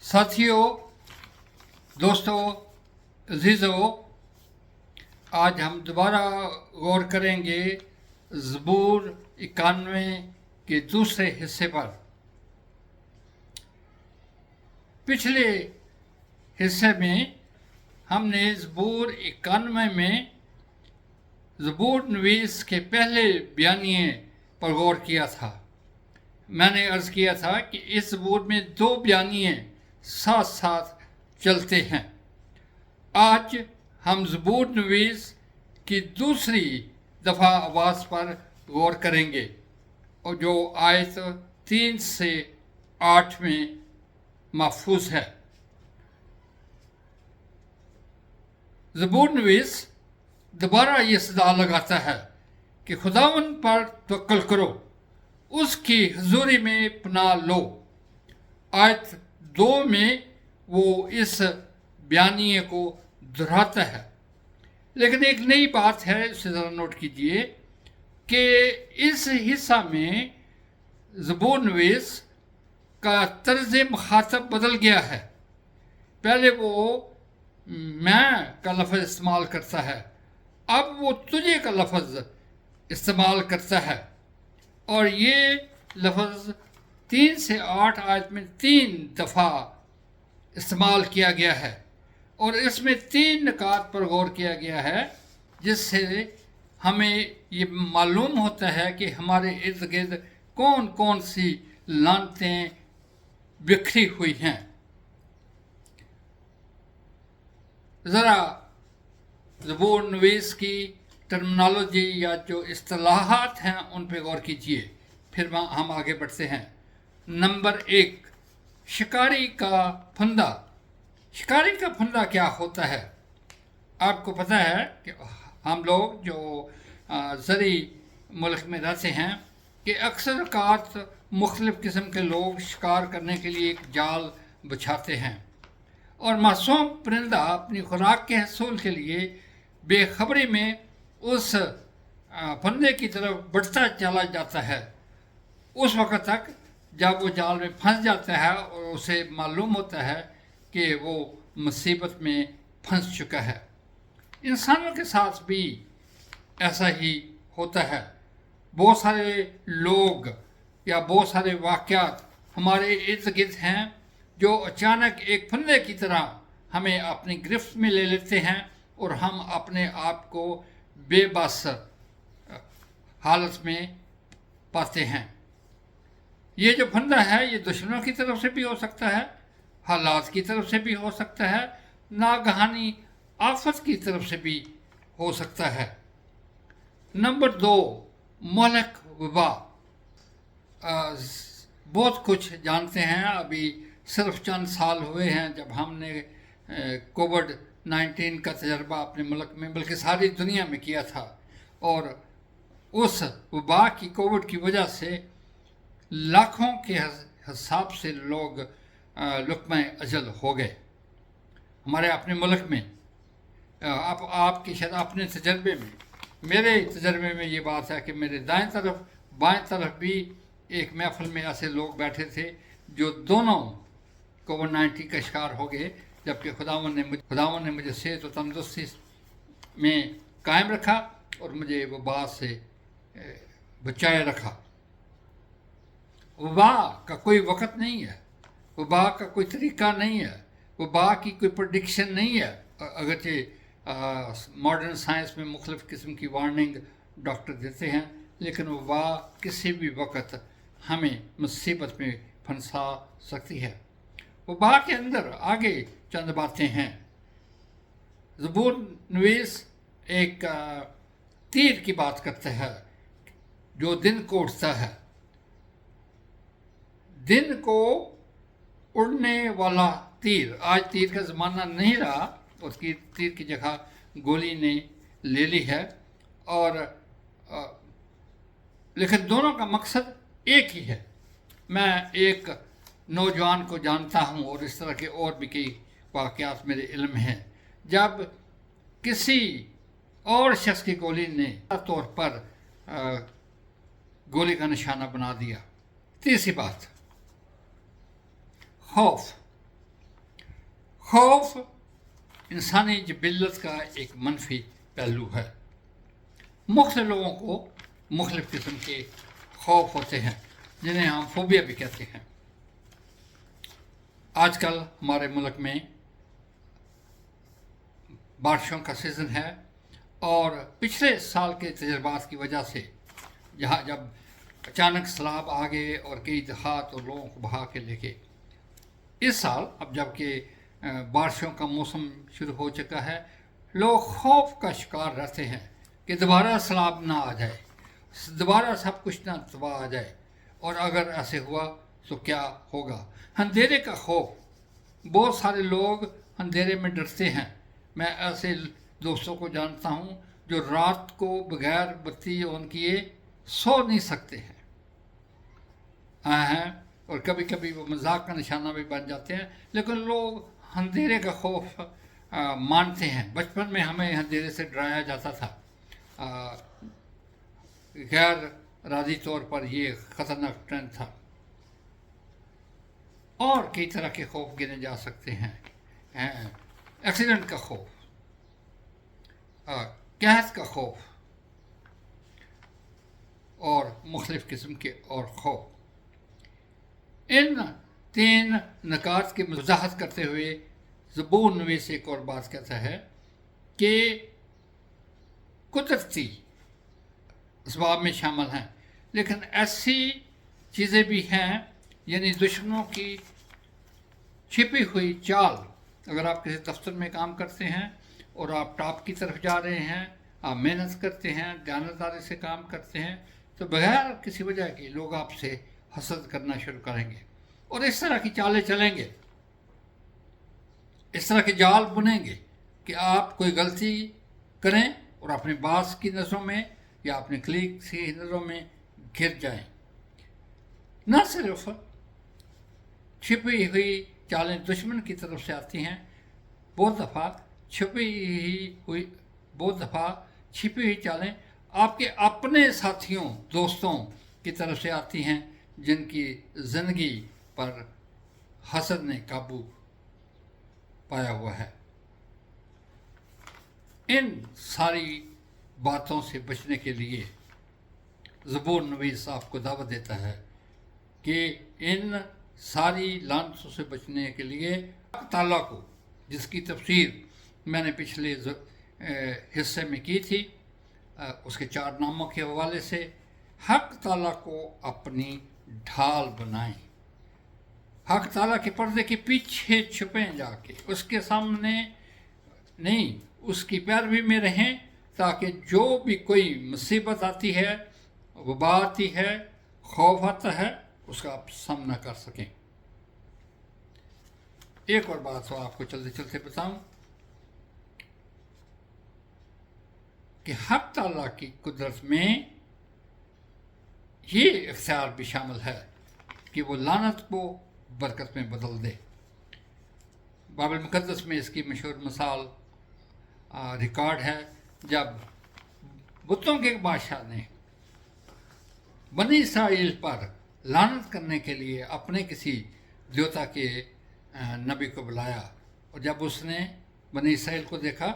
साथियों, दोस्तों, अजीज़ों, आज हम दोबारा गौर करेंगे ज़बूर 91 के दूसरे हिस्से पर। पिछले हिस्से में हमने ज़बूर 91 में ज़बूर नवीस के पहले बयानिए पर गौर किया था। मैंने अर्ज़ किया था कि इस ज़बूर में दो बयानिए साथ साथ चलते हैं। आज हम ज़बूर नवीस की दूसरी दफ़ा आवाज़ पर गौर करेंगे और जो आयत 3 से 8 में महफूज है। ज़बूर नवीस दोबारा ये सदा लगाता है कि खुदावन पर तवक्कुल करो, उसकी हुजूरी में पनाह लो। आयत 2 में वो इस बयानिए को दोहराता है, लेकिन एक नई बात है, इसे ज़रा नोट कीजिए कि इस हिस्सा में ज़बूर नवीस का तर्ज मुखातब बदल गया है। पहले वो मैं का लफ्ज़ इस्तेमाल करता है, अब वो तुझे का लफ्ज़ इस्तेमाल करता है और ये लफ्ज़ 3 से 8 आयत में 3 दफ़ा इस्तेमाल किया गया है और इसमें 3 नुकात पर गौर किया गया है, जिससे हमें ये मालूम होता है कि हमारे इर्द गिर्द कौन कौन सी लानतें बिखरी हुई हैं। ज़रा ज़बूर नवीस की टर्मिनोलॉजी या जो इस्तिलाहात हैं उन पे गौर कीजिए, फिर हम आगे बढ़ते हैं। नंबर 1, शिकारी का फंदा। शिकारी का फंदा क्या होता है? आपको पता है कि हम लोग जो ज़री मुल्क में रहते हैं कि अक्सर औक़ात मुख्तलिफ़ किस्म के लोग शिकार करने के लिए एक जाल बिछाते हैं और मासूम परिंदा अपनी खुराक के हसूल के लिए बेखबरी में उस फंदे की तरफ बढ़ता चला जाता है, उस वक़्त तक जब वो जाल में फंस जाता है और उसे मालूम होता है कि वो मुसीबत में फंस चुका है। इंसानों के साथ भी ऐसा ही होता है। बहुत सारे लोग या बहुत सारे वाक़यात हमारे इर्द गिर्द हैं जो अचानक एक फंदे की तरह हमें अपनी गिरफ्त में ले लेते हैं और हम अपने आप को बेबस हालत में पाते हैं। ये जो फंदा है ये दुश्मनों की तरफ से भी हो सकता है, हालात की तरफ से भी हो सकता है, नागहानी आफत की तरफ से भी हो सकता है। नंबर 2, मोहलक वबा। बहुत कुछ जानते हैं, अभी सिर्फ चंद साल हुए हैं जब हमने कोविड-19 का तजर्बा अपने मुल्क में बल्कि सारी दुनिया में किया था और उस वबा की कोविड की वजह से लाखों के हिसाब से लोग लुक़्मा अजल हो गए हमारे अपने मुल्क में। आपके शायद अपने तजर्बे में, मेरे तजर्बे में ये बात है कि मेरे दाएं तरफ बाएं तरफ भी एक महफिल में ऐसे लोग बैठे थे जो दोनों कोविड-19 का शिकार हो गए, जबकि खुदावन ने मुझे सेहत और तंदुरुस्ती में कायम रखा और मुझे वबा से बचाए रखा। वबा का कोई वक़्त नहीं है, वबा का कोई तरीक़ा नहीं है, वबा की कोई प्रेडिक्शन नहीं है। अगरचे मॉडर्न साइंस में मुख्तलिफ़ किस्म की वार्निंग डॉक्टर देते हैं, लेकिन वबा किसी भी वक़्त हमें मुसीबत में फंसा सकती है। वबा के अंदर आगे चंद बातें हैं। ज़बूर नवीस एक तीर की बात करता है जो दिन को उड़ता है। दिन को उड़ने वाला तीर, आज तीर का ज़माना नहीं रहा, उसकी तीर की जगह गोली ने ले ली है और लेकिन दोनों का मकसद एक ही है। मैं एक नौजवान को जानता हूँ और इस तरह के और भी कई वाक़यात मेरे इल्म हैं, जब किसी और शख्स की गोली ने तौर पर गोली का निशाना बना दिया। तीसरी बात, खौफ। खौफ इंसानी जबिलत का एक मनफी पहलू है। मुख्तलिफ लोगों को मुख्तलिफ किस्म के खौफ होते हैं जिन्हें हम फोबिया भी कहते हैं। आजकल हमारे मुल्क में बारिशों का सीज़न है और पिछले साल के तजर्बात की वजह से जहाँ जब अचानक सैलाब आ गए और कई दफ़ा तो लोगों को बहा के लेके, इस साल अब जबकि बारिशों का मौसम शुरू हो चुका है, लोग खौफ का शिकार रहते हैं कि दोबारा सैलाब ना आ जाए, दोबारा सब कुछ ना तबाह आ जाए, और अगर ऐसे हुआ तो क्या होगा। अंधेरे का खौफ, बहुत सारे लोग अंधेरे में डरते हैं। मैं ऐसे दोस्तों को जानता हूँ जो रात को बगैर बत्ती ऑन किए सो नहीं सकते हैं और कभी कभी वो मजाक का निशाना भी बन जाते हैं, लेकिन लोग अंधेरे का खौफ मानते हैं। बचपन में हमें अंधेरे से डराया जाता था, गैर राजी तौर पर ये ख़तरनाक ट्रेंड था। और कई तरह के खौफ गिने जा सकते हैं। एक्सीडेंट का खौफ, कहत का खौफ और मुख्तलिफ़ किस्म के और खौफ। इन तीन नकात की वजाहत करते हुए ज़बूर नवीस एक और बात कहता है कि कुदरती असबाब में शामिल हैं, लेकिन ऐसी चीज़ें भी हैं, यानी दुश्मनों की छिपी हुई चाल। अगर आप किसी दफ्तर में काम करते हैं और आप टॉप की तरफ जा रहे हैं, आप मेहनत करते हैं, दयानतदारी से काम करते हैं, तो बगैर किसी वजह के लोग आपसे हसद करना शुरू करेंगे और इस तरह की चालें चलेंगे, इस तरह के जाल बुनेंगे कि आप कोई गलती करें और अपने बास की नज़रों में या अपने क्लीग की नज़रों में घिर जाएं। न सिर्फ छिपी हुई चालें दुश्मन की तरफ से आती हैं, बहुत दफ़ा छिपी हुई चालें आपके अपने साथियों दोस्तों की तरफ से आती हैं जिनकी ज़िंदगी पर हसद ने काबू पाया हुआ है। इन सारी बातों से बचने के लिए ज़बूर नवीस आपको दावत देता है कि इन सारी लानतों से बचने के लिए हक़ ताला को, जिसकी तफसीर मैंने पिछले हिस्से में की थी, उसके 4 नामों के हवाले से, हक़ ताला को अपनी ढाल बनाएं। हक़ ताला के पर्दे के पीछे छुपें जाके, उसके सामने नहीं, उसकी पैरवी में रहें, ताकि जो भी कोई मुसीबत आती है, वबा आती है, खौफ आता है, उसका आप सामना कर सकें। एक और बात तो आपको चलते चलते बताऊं कि हक़ ताला की कुदरत में ये इख्तियार भी शामिल है कि वो लानत को बरकत में बदल दे। बाइबल मुक़द्दस में इसकी मशहूर मिसाल रिकॉर्ड है, जब बुतों के बादशाह ने बनी इसराइल पर लानत करने के लिए अपने किसी देवता के नबी को बुलाया, और जब उसने बनी इसराइल को देखा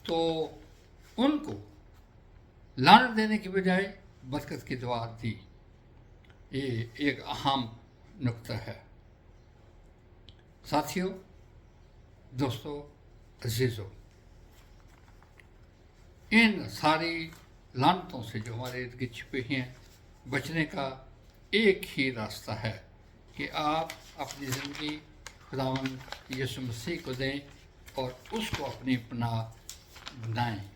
तो उनको लानत देने की बजाय बरकत की दुआ दी। ये एक अहम नुक्ता है। साथियों, दोस्तों, अजीज़ों, इन सारी लानतों से जो हमारे इर्द गिर्द छिपी हैं, बचने का एक ही रास्ता है कि आप अपनी ज़िंदगी खुदावंद यीशु मसीह को दें और उसको अपनी पनाह बनाएं।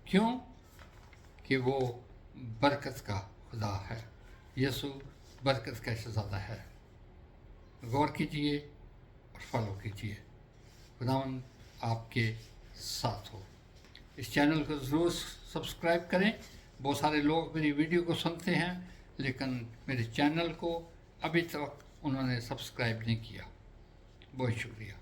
क्यों? कि वो बरकत का खुदा है। यीशु बरकत का शहज़ादा है। गौर कीजिए और फॉलो कीजिए। खुदावंद आपके साथ हो। इस चैनल को ज़रूर सब्सक्राइब करें। बहुत सारे लोग मेरी वीडियो को सुनते हैं, लेकिन मेरे चैनल को अभी तक उन्होंने सब्सक्राइब नहीं किया। बहुत शुक्रिया।